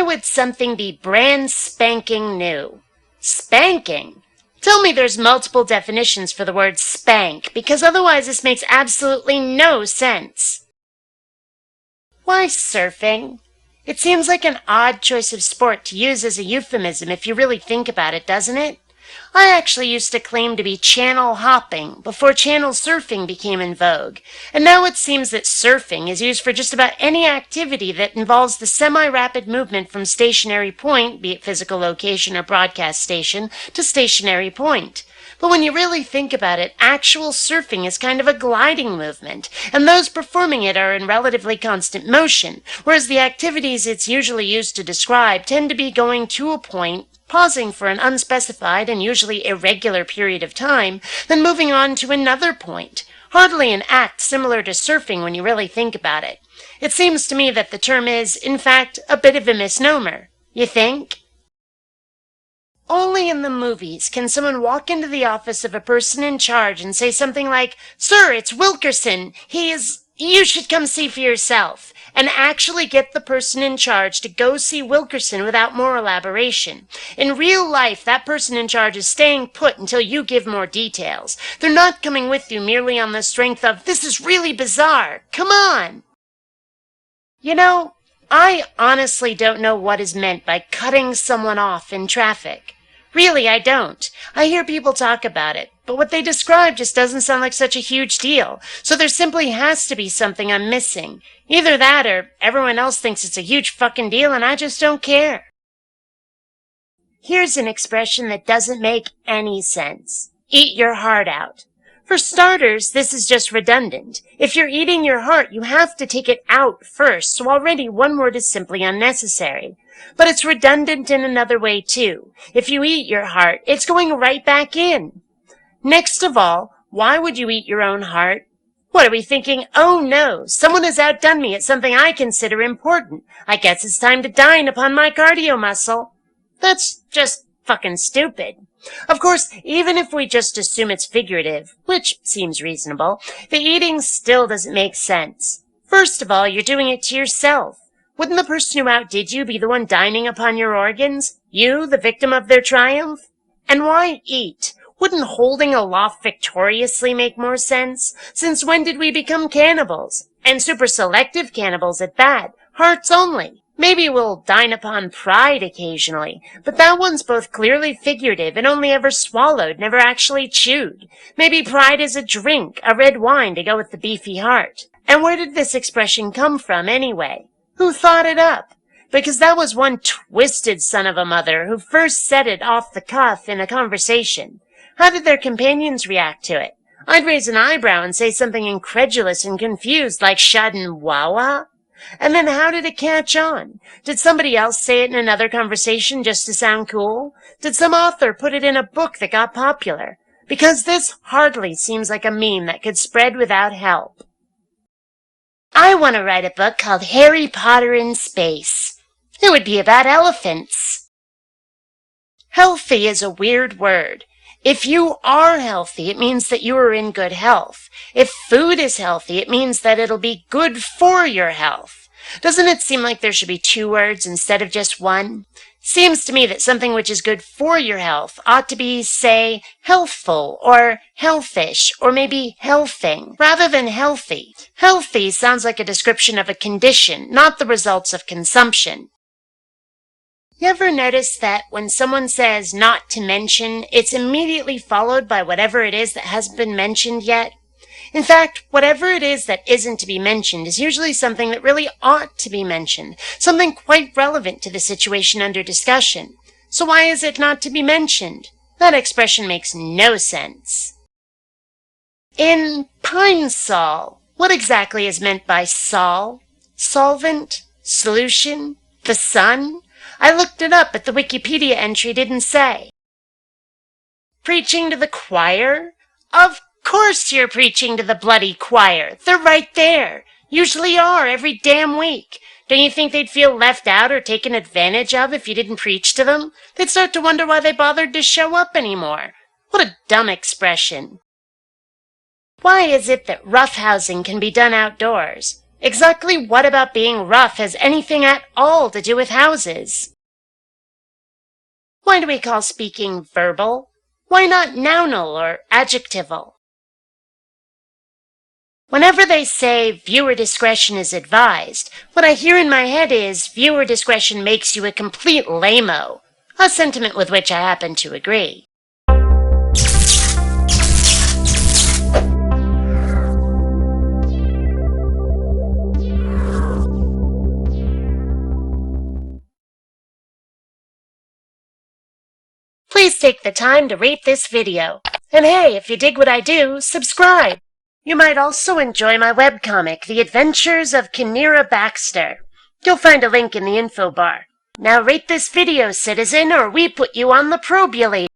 would something be brand spanking new? Spanking? Tell me there's multiple definitions for the word spank, because otherwise this makes absolutely no sense. Why surfing? It seems like an odd choice of sport to use as a euphemism if you really think about it, doesn't it? I actually used to claim to be channel hopping before channel surfing became in vogue, and now it seems that surfing is used for just about any activity that involves the semi-rapid movement from stationary point, be it physical location or broadcast station, to stationary point. But when you really think about it, actual surfing is kind of a gliding movement, and those performing it are in relatively constant motion, whereas the activities it's usually used to describe tend to be going to a point, pausing for an unspecified and usually irregular period of time, then moving on to another point. Hardly an act similar to surfing when you really think about it. It seems to me that the term is, in fact, a bit of a misnomer. You think? Only in the movies can someone walk into the office of a person in charge and say something like, "Sir, it's Wilkerson. You should come see for yourself," and actually get the person in charge to go see Wilkerson without more elaboration. In real life, that person in charge is staying put until you give more details. They're not coming with you merely on the strength of, "This is really bizarre. Come on." You know, I honestly don't know what is meant by cutting someone off in traffic. Really, I don't. I hear people talk about it, but what they describe just doesn't sound like such a huge deal, so there simply has to be something I'm missing. Either that or everyone else thinks it's a huge fucking deal and I just don't care. Here's an expression that doesn't make any sense. Eat your heart out. For starters, this is just redundant. If you're eating your heart, you have to take it out first, so already one word is simply unnecessary. But it's redundant in another way, too. If you eat your heart, it's going right back in. Next of all, why would you eat your own heart? What are we thinking? Oh no, someone has outdone me at something I consider important. I guess it's time to dine upon my cardio muscle. That's just fucking stupid. Of course, even if we just assume it's figurative, which seems reasonable, the eating still doesn't make sense. First of all, you're doing it to yourself. Wouldn't the person who outdid you be the one dining upon your organs? You, the victim of their triumph? And why eat? Wouldn't holding aloft victoriously make more sense? Since when did we become cannibals? And super selective cannibals at that. Hearts only. Maybe we'll dine upon pride occasionally, but that one's both clearly figurative and only ever swallowed, never actually chewed. Maybe pride is a drink, a red wine to go with the beefy heart. And where did this expression come from anyway? Who thought it up? Because that was one twisted son of a mother who first said it off the cuff in a conversation. How did their companions react to it? I'd raise an eyebrow and say something incredulous and confused like "Shadden Wawa?" And then how did it catch on? Did somebody else say it in another conversation just to sound cool? Did some author put it in a book that got popular? Because this hardly seems like a meme that could spread without help. I want to write a book called Harry Potter in Space. It would be about elephants. Healthy is a weird word. If you are healthy, it means that you are in good health. If food is healthy, it means that it'll be good for your health. Doesn't it seem like there should be two words instead of just one? Seems to me that something which is good for your health ought to be, say, healthful or healthish or maybe healthing rather than healthy. Healthy sounds like a description of a condition, not the results of consumption. You ever notice that when someone says not to mention, it's immediately followed by whatever it is that hasn't been mentioned yet? In fact, whatever it is that isn't to be mentioned is usually something that really ought to be mentioned, something quite relevant to the situation under discussion. So why is it not to be mentioned? That expression makes no sense. In Pine Sol, what exactly is meant by sol? Solvent? Solution? The sun? I looked it up, but the Wikipedia entry didn't say. Preaching to the choir? Of course you're preaching to the bloody choir. They're right there. Usually are, every damn week. Don't you think they'd feel left out or taken advantage of if you didn't preach to them? They'd start to wonder why they bothered to show up anymore. What a dumb expression. Why is it that roughhousing can be done outdoors? Exactly what about being rough has anything at all to do with houses? Why do we call speaking verbal? Why not nounal or adjectival? Whenever they say viewer discretion is advised, what I hear in my head is viewer discretion makes you a complete lame-o, a sentiment with which I happen to agree. Please take the time to rate this video. And hey, if you dig what I do, subscribe. You might also enjoy my webcomic, The Adventures of Kinneara Baxter. You'll find a link in the info bar. Now rate this video, citizen, or we put you on the probulator.